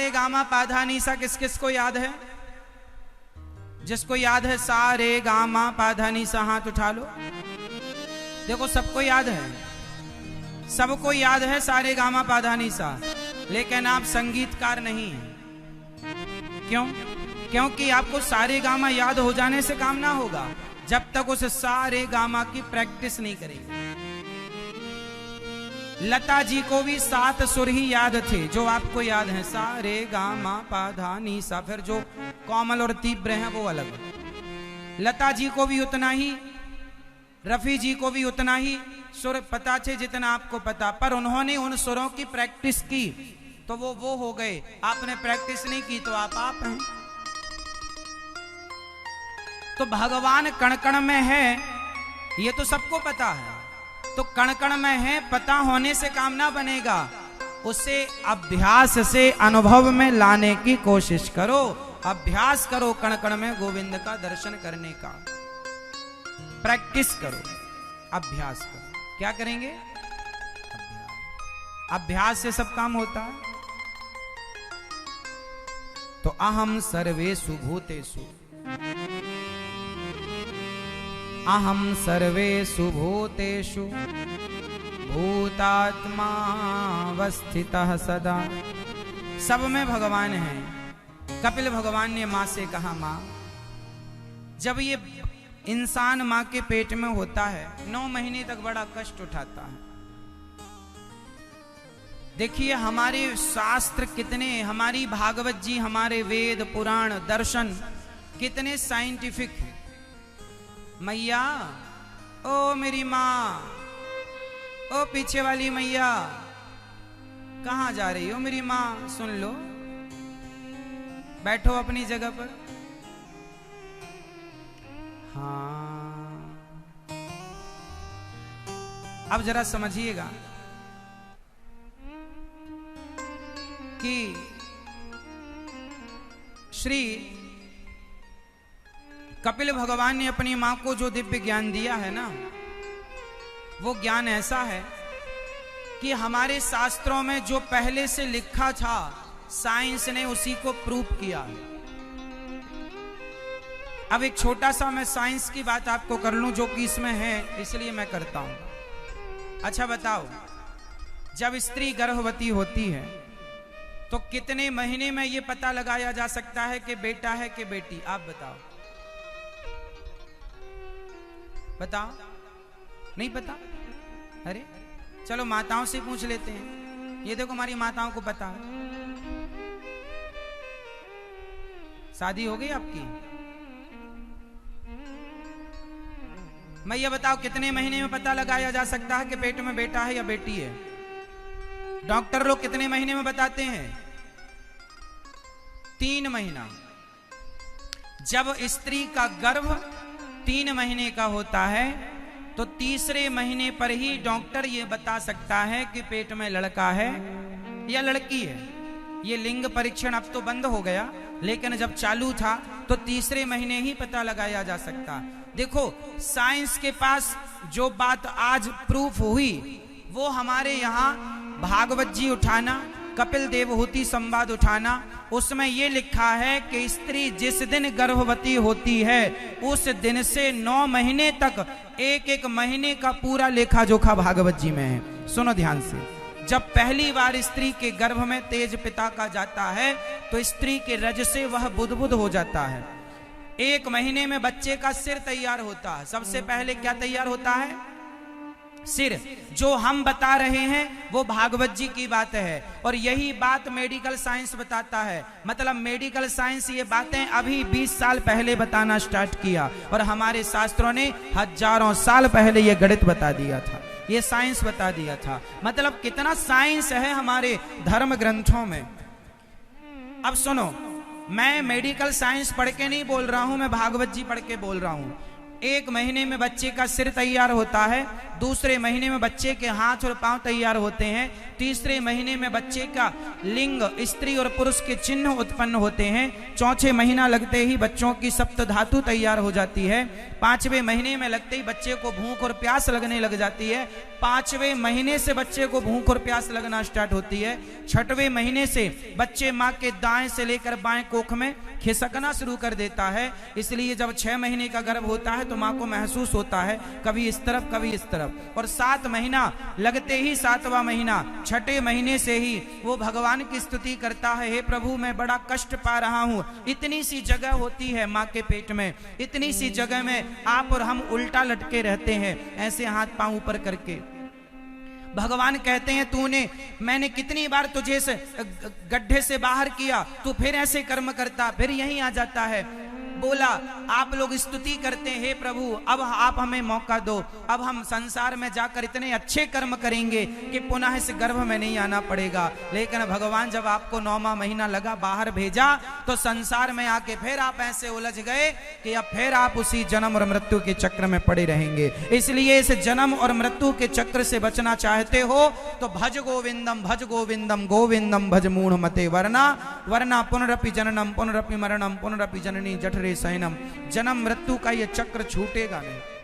रे गामा पाधा नीसा किस किस को याद है? जिसको याद है सा रे गामा पाधा नीसा हाथ उठा लो। देखो सबको याद है, सबको याद है सा रे गामा पाधा नीसा, लेकिन आप संगीतकार नहीं हैं। क्यों? क्योंकि आपको सारे गामा याद हो जाने से काम ना होगा जब तक उस सारे गामा की प्रैक्टिस नहीं करेंगे। लता जी को भी 7 सुर ही याद थे जो आपको याद है, सा रे गामा पाधा नीसा। फिर जो कोमल और तीव्र हैं वो अलग। लता जी को भी उतना ही, रफी जी को भी उतना ही सुर पता थे जितना आपको पता, पर उन्होंने उन सुरों की प्रैक्टिस की तो वो हो गए। आपने प्रैक्टिस नहीं की तो आप हैं। तो भगवान कण कण में है ये तो सबको पता है, तो कण कण में है पता होने से काम ना बनेगा, उसे अभ्यास से अनुभव में लाने की कोशिश करो। अभ्यास करो कण कण में गोविंद का दर्शन करने का, प्रैक्टिस करो, अभ्यास करो। क्या करेंगे? अभ्यास से सब काम होता है। तो अहम सर्वेषु भूतेषु, अहम सर्वेषु भूतेषु भूतात्मावस्थितः सदा। सब में भगवान है। कपिल भगवान ने मां से कहा, मां, जब ये इंसान मां के पेट में होता है 9 महीने तक बड़ा कष्ट उठाता है। देखिए हमारे शास्त्र कितने, हमारी भागवत जी, हमारे वेद पुराण दर्शन कितने साइंटिफिक हैं। मैया, ओ मेरी माँ, ओ पीछे वाली मैया, कहाँ जा रही हो मेरी माँ? सुन लो, बैठो अपनी जगह पर। हाँ, अब जरा समझिएगा कि श्री कपिल भगवान ने अपनी मां को जो दिव्य ज्ञान दिया है ना, वो ज्ञान ऐसा है कि हमारे शास्त्रों में जो पहले से लिखा था साइंस ने उसी को प्रूव किया है। अब एक छोटा सा मैं साइंस की बात आपको कर लूं जो कि इसमें है, इसलिए मैं करता हूं। अच्छा बताओ, जब स्त्री गर्भवती होती है तो कितने महीने में यह पता लगाया जा सकता है कि बेटा है कि बेटी? आप बताओ, बताओ। नहीं पता? अरे चलो माताओं से पूछ लेते हैं। ये देखो हमारी माताओं को पता है। शादी हो गई आपकी? मैं ये बताओ कितने महीने में पता लगाया जा सकता है कि पेट में बेटा है या बेटी है? डॉक्टर लोग कितने महीने में बताते हैं? 3 महीना। जब स्त्री का गर्भ 3 महीने का होता है तो तीसरे महीने पर ही डॉक्टर ये बता सकता है कि पेट में लड़का है या लड़की है। ये लिंग परीक्षण अब तो बंद हो गया, लेकिन जब चालू था तो तीसरे महीने ही पता लगाया जा सकता। देखो साइंस के पास जो बात आज प्रूफ हुई वो हमारे यहाँ भागवत जी उठाना, कपिल देवहूति संवाद उठाना, उसमें यह लिखा है कि स्त्री जिस दिन गर्भवती होती है उस दिन से 9 महीने तक एक महीने का पूरा लेखा जोखा भागवत जी में है। सुनो ध्यान से, जब पहली बार स्त्री के गर्भ में तेज पिता का जाता है तो स्त्री के रज से वह बुदबुद हो जाता है। 1 महीने में बच्चे का सिर तैयार होता है। सबसे पहले क्या तैयार होता है? सिर। जो हम बता रहे हैं वो भागवत जी की बात है और यही बात मेडिकल साइंस बताता है। मतलब मेडिकल साइंस ये बातें अभी 20 साल पहले बताना स्टार्ट किया और हमारे शास्त्रों ने हजारों साल पहले ये गणित बता दिया था, ये साइंस बता दिया था। मतलब कितना साइंस है हमारे धर्म ग्रंथों में। अब सुनो, मैं मेडिकल साइंस पढ़ के नहीं बोल रहा हूं, मैं भागवत जी पढ़ के बोल रहा हूं। 1 महीने में बच्चे का सिर तैयार होता है, दूसरे महीने में बच्चे के हाथ और पांव तैयार होते हैं, तीसरे महीने में बच्चे का लिंग स्त्री और पुरुष के चिन्ह उत्पन्न होते हैं, चौथे महीना लगते ही बच्चों की सप्त धातु तैयार हो जाती है, 5वें महीने में लगते ही बच्चे को भूख और प्यास लगने लग जाती है, 5वें महीने से बच्चे को भूख और प्यास लगना स्टार्ट होती है। 6वें महीने से बच्चे माँ के दाएं से लेकर बाएं कोख में खिसकना शुरू कर देता है। इसलिए जब 6 महीने का गर्भ होता है तो माँ को महसूस होता है कभी इस तरफ कभी इस तरफ। और 7 महीना लगते ही 7वां महीना 6ठे महीने से ही वो भगवान की स्तुति करता है, हे प्रभु मैं बड़ा कष्ट पा रहा हूँ, इतनी सी जगह होती है माँ के पेट में, इतनी सी जगह में आप और हम उल्टा लटके रहते हैं ऐसे हाथ पांव ऊपर करके। भगवान कहते हैं मैंने कितनी बार तुझे इस गड्ढे से बाहर किया, तू फिर ऐसे कर्म करता, फिर यहीं आ जाता है। बोला आप लोग स्तुति करते हैं, हे प्रभु अब आप हमें मौका दो, अब हम संसार में जाकर इतने अच्छे कर्म करेंगे कि पुनः इस गर्भ में नहीं आना पड़ेगा। लेकिन भगवान जब आपको 9वां महीना लगा बाहर भेजा तो संसार में आके फिर आप ऐसे उलझ गए कि अब फिर आप उसी जन्म और मृत्यु के चक्र में पड़े रहेंगे। इसलिए इस जन्म और मृत्यु के चक्र से बचना चाहते हो तो भज गोविंदम गोविंदम भज मूढ़ मते वरना पुनरपि जननम पुनरपि मरणम पुनरपि जननी जठरे सैनम। जन्म मृत्यु का ये चक्र छूटेगा नहीं।